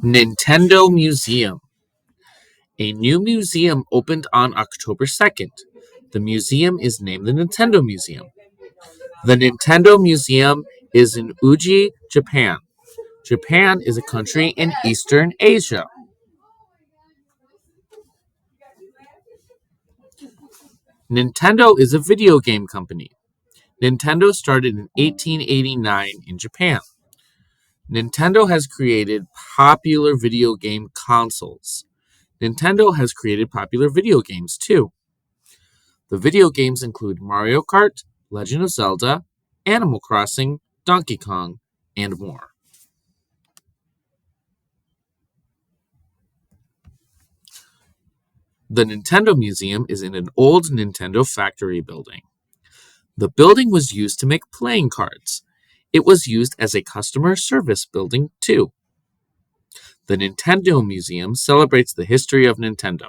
Nintendo Museum. A new museum opened on October 2nd. The museum is named the Nintendo Museum. The Nintendo Museum is in Uji, Japan. Japan is a country in Eastern Asia. Nintendo is a video game company. Nintendo started in 1889 in Japan. Nintendo has created popular video game consoles. Nintendo has created popular video games too. The video games include Mario Kart, Legend of Zelda, Animal Crossing, Donkey Kong, and more. The Nintendo Museum is in an old Nintendo factory building. The building was used to make playing cards. It was used as a customer service building too. The Nintendo Museum celebrates the history of Nintendo.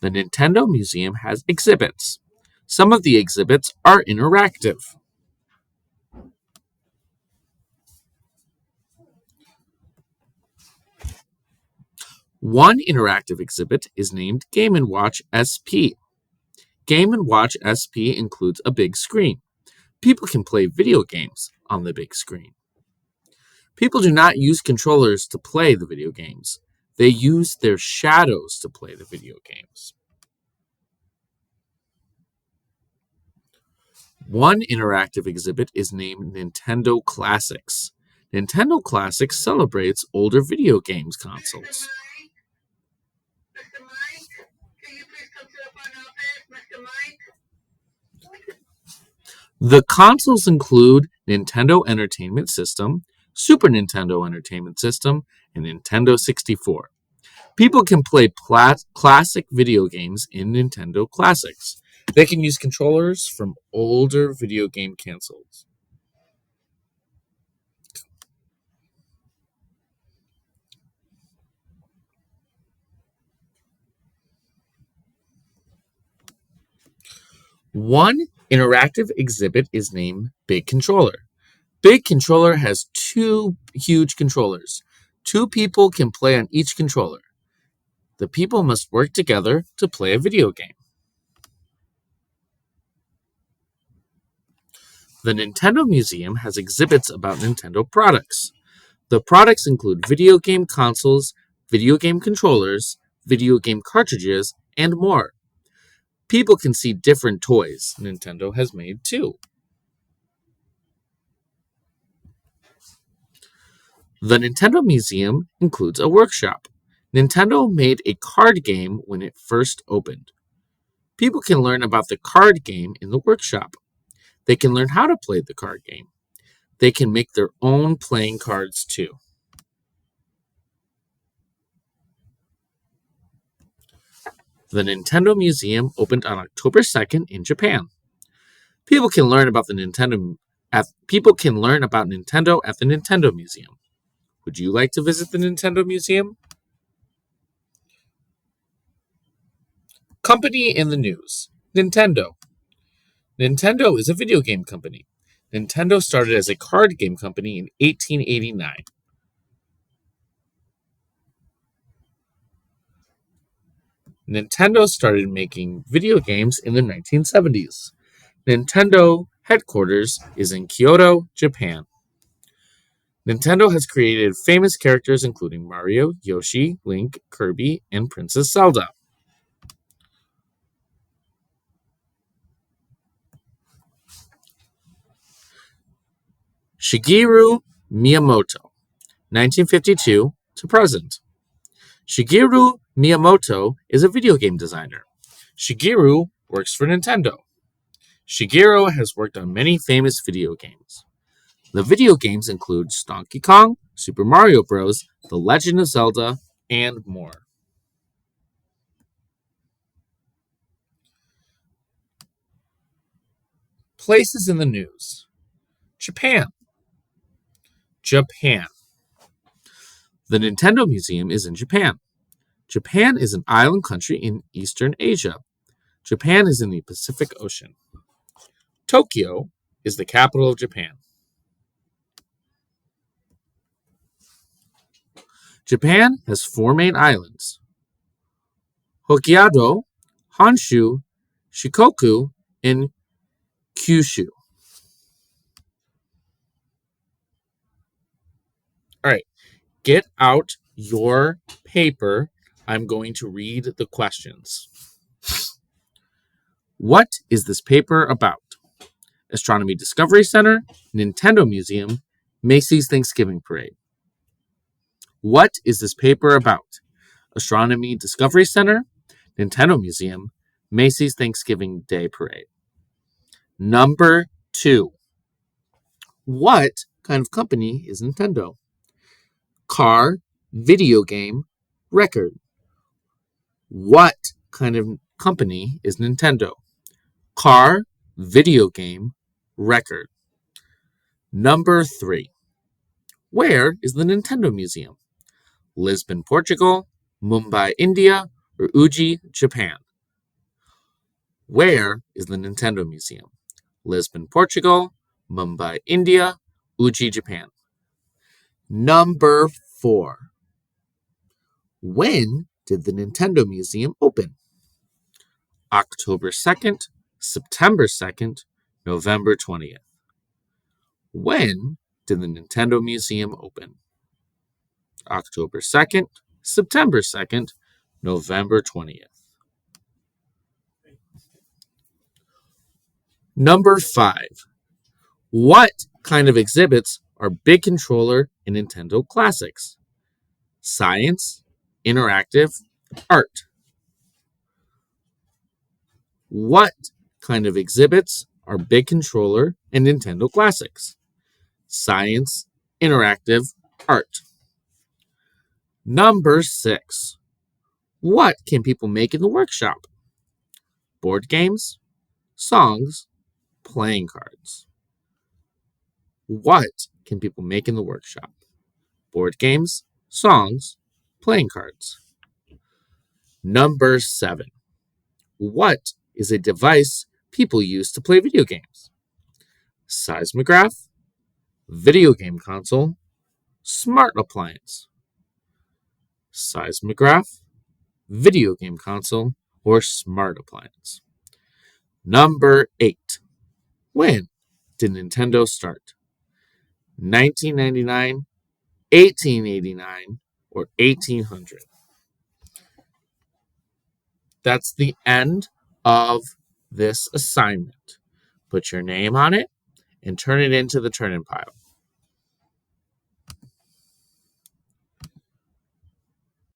The Nintendo Museum has exhibits. Some of the exhibits are interactive. One interactive exhibit is named Game & Watch SP. Game & Watch SP includes a big screen. People can play video games on the big screen. People do not use controllers to play the video games. They use their shadows to play the video games. One interactive exhibit is named Nintendo Classics. Nintendo Classics celebrates older video games consoles. The consoles include Nintendo Entertainment System, Super Nintendo Entertainment System, and Nintendo 64. People can play classic video games in Nintendo Classics. They can use controllers from older video game consoles. One interactive exhibit is named Big Controller. Big Controller has two huge controllers. Two people can play on each controller. The people must work together to play a video game. The Nintendo Museum has exhibits about Nintendo products. The products include video game consoles, video game controllers, video game cartridges, and more. People can see different toys Nintendo has made too. The Nintendo Museum includes a workshop. Nintendo made a card game when it first opened. People can learn about the card game in the workshop. They can learn how to play the card game. They can make their own playing cards too. The Nintendo Museum opened on October 2nd in Japan. People can learn about Nintendo at the Nintendo Museum. Would you like to visit the Nintendo Museum? Company in the news. Nintendo. Nintendo is a video game company. Nintendo started as a card game company in 1889. Nintendo started making video games in the 1970s. Nintendo headquarters is in Kyoto, Japan. Nintendo has created famous characters including Mario, Yoshi, Link, Kirby, and Princess Zelda. Shigeru Miyamoto, 1952 to present. Shigeru Miyamoto is a video game designer. Shigeru works for Nintendo. Shigeru has worked on many famous video games. The video games include Donkey Kong, Super Mario Bros., The Legend of Zelda, and more. Places in the news. Japan. Japan. The Nintendo Museum is in Japan. Japan is an island country in Eastern Asia. Japan is in the Pacific Ocean. Tokyo is the capital of Japan. Japan has 4 main islands: Hokkaido, Honshu, Shikoku, and Kyushu. All right, get out your paper. I'm going to read the questions. What is this paper about? Astronomy Discovery Center, Nintendo Museum, Macy's Thanksgiving Parade. What is this paper about? Astronomy Discovery Center, Nintendo Museum, Macy's Thanksgiving Day Parade. Number 2. What kind of company is Nintendo? Car, video game, record. What kind of company is Nintendo? Car, video game, record. Number 3. Where is the Nintendo Museum? Lisbon, Portugal, Mumbai, India, or Uji, Japan? Where is the Nintendo Museum? Lisbon, Portugal, Mumbai, India, Uji, Japan. Number 4. When did the Nintendo Museum open? October 2nd, September 2nd, November 20th. When did the Nintendo Museum open? October 2nd, September 2nd, November 20th. Number 5. What kind of exhibits are Big Controller and Nintendo Classics? Science, interactive, art. What kind of exhibits are Big Controller and Nintendo Classics? Science, interactive, art. Number 6. What can people make in the workshop? Board games, songs, playing cards. What can people make in the workshop? Board games, songs, playing cards. Number 7. What is a device people use to play video games? Seismograph, video game console, smart appliance. Seismograph, video game console, or smart appliance. Number 8. When did Nintendo start? 1999, 1889, or 1800? That's the end of this assignment. Put your name on it and turn it into the turn-in pile.